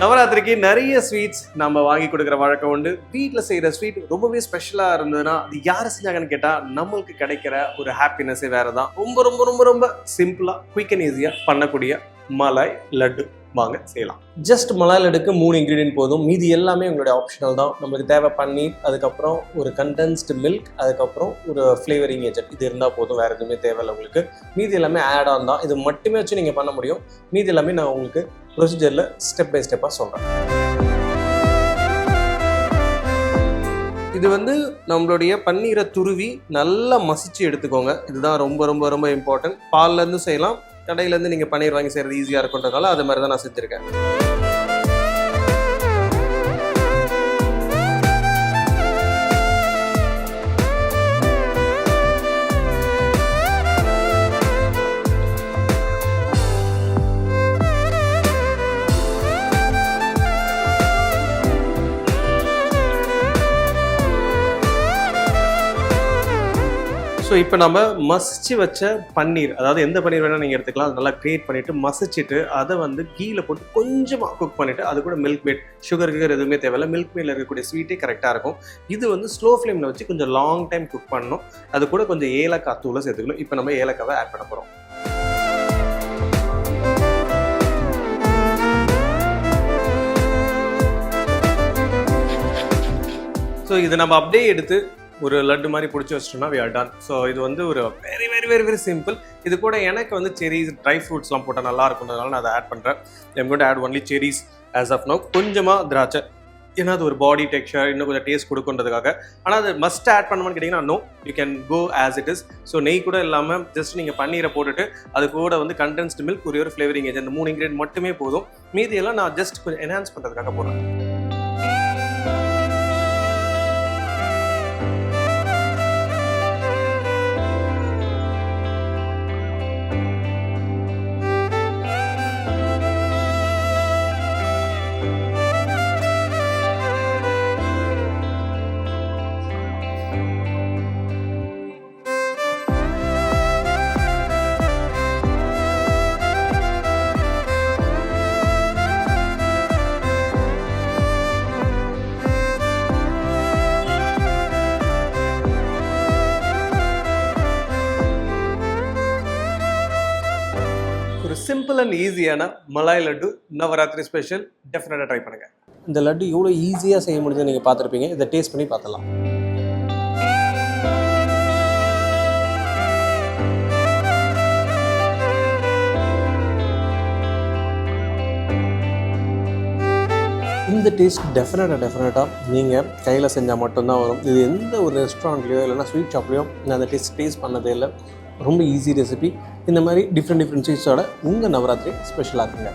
நவராத்திரிக்கு நிறைய ஸ்வீட்ஸ் நம்ம வாங்கி கொடுக்குற வழக்கம் உண்டு. வீட்டில் செய்கிற ஸ்வீட் ரொம்பவே ஸ்பெஷலாக இருந்ததுன்னா அது யார் செஞ்சாங்கன்னு கேட்டால் நம்மளுக்கு கிடைக்கிற ஒரு ஹாப்பினஸே வேறு தான். ரொம்ப ரொம்ப ரொம்ப ரொம்ப சிம்பிளாக குயிக் அண்ட் ஈஸியாக பண்ணக்கூடிய மலாய் லட்டு வாங்க செய்யலாம். ஜஸ்ட் மலாய் லட்டுக்கு 3 இன்க்ரீடியன்ட் போதும். மீதி எல்லாமே உங்களுடைய ஆப்ஷனல் தான். நம்மளுக்கு தேவை பன்னீர், அதுக்கப்புறம் ஒரு கண்டென்ஸ்டு மில்க், அதுக்கப்புறம் ஒரு ஃப்ளேவரிங் ஏஜென்ட். இது இருந்தால் போதும், வேறு எதுவுமே தேவையில்லை உங்களுக்கு. மீதி எல்லாமே ஆட் ஆன் தான். இது மட்டுமே வச்சு நீங்கள் பண்ண முடியும். மீதி எல்லாமே நான் உங்களுக்கு ப்ரொசீஜரில் ஸ்டெப் பை ஸ்டெப்பாக சொல்கிறேன். இது நம்மளுடைய பன்னீரை துருவி நல்லா மசிச்சு எடுத்துக்கோங்க. இதுதான் ரொம்ப ரொம்ப ரொம்ப இம்பார்ட்டன்ட். பால்லேருந்து செய்யலாம், கடையிலேருந்து நீங்கள் பன்னீர் வாங்கி செய்கிறது ஈஸியாக இருக்குன்றதால அது மாதிரி தான் நான் செஞ்சுருக்கேன். ஸோ இப்போ நம்ம மசிச்சு வச்ச பன்னீர், அதாவது எந்த பன்னீர் வேணால் நீங்கள் எடுத்துக்கலாம், அது நல்லா கிரியேட் பண்ணிவிட்டு மசிச்சுட்டு அதை கீழே போட்டு கொஞ்சமாக குக் பண்ணிவிட்டு அது கூட மில்க் மேட், சுகர் எதுவுமே தேவையில்லை. மில்க் மேடில் இருக்கக்கூடிய ஸ்வீட்டே கரெக்டாக இருக்கும். இது ஸ்லோ ஃப்ளேமில் வச்சு கொஞ்சம் லாங் டைம் குக் பண்ணணும். அது கூட கொஞ்சம் ஏலக்காய் தூளை சேர்த்துக்கணும். இப்போ நம்ம ஏலக்காவை ஆட் பண்ண போகிறோம். ஸோ இது நம்ம அப்படியே எடுத்து ஒரு லட்டு மாதிரி பிடிச்சி வச்சிட்டோம்னா we are done. ஸோ இது ஒரு very very very very simple. இது கூட எனக்கு செரிஸ், ட்ரை ஃப்ரூட்ஸ்லாம் போட்டால் நல்லா இருக்கும்ன்றதுனால நான் அதை ஆட் பண்ணுறேன். I'm going to add only cherries as of now. கொஞ்சமாக திராட்சை, ஏன்னா அது ஒரு பாடி டெக்ஸ்சர், இன்னும் கொஞ்சம் டேஸ்ட் கொடுக்குன்றதுக்காக. ஆனால் அது மஸ்ட் ஆட் பண்ணணும்னு கேட்டிங்கன்னா no, you can go as it is. So நெய் கூட இல்லாமல் ஜஸ்ட் நீங்கள் பன்னீரை போட்டுட்டு அது கூட கண்டென்ஸ்டு மில்க், ஒரு ஃப்ளேவரிங் ஏஜென்ட், 3 இன்க்ரீடியன்ட் மட்டுமே போதும். மீதியெல்லாம் நான் ஜஸ்ட் கொஞ்சம் என்ஹான்ஸ் பண்ணுறதுக்காக போடுறேன். ஒரு சிம்பிள் அண்ட் ஈஸியான மலாய் லட்டு நவராத்திரி ஸ்பெஷல். டெஃபினட்டாக ட்ரை பண்ணுங்கள். இந்த லட்டு எவ்வளோ ஈஸியாக செய்ய முடியுதுன்னு நீங்கள் பார்த்துருப்பீங்க. இதை டேஸ்ட் பண்ணி பார்த்துலாம். இந்த டேஸ்ட் டெஃபினட்டாக நீங்கள் கையில் செஞ்சால் மட்டும்தான் வரும். இது எந்த ஒரு ரெஸ்டாரண்ட்லையோ இல்லைனா ஸ்வீட் ஷாப்லையோ நான் அந்த டேஸ்ட் பண்ணதே இல்லை. ரொம்ப ஈஸி ரெசிபி. இந்த மாதிரி டிஃப்ரெண்ட் ஸ்வீட்ஸோட உங்கள் நவராத்திரி ஸ்பெஷலாக இருக்குங்க.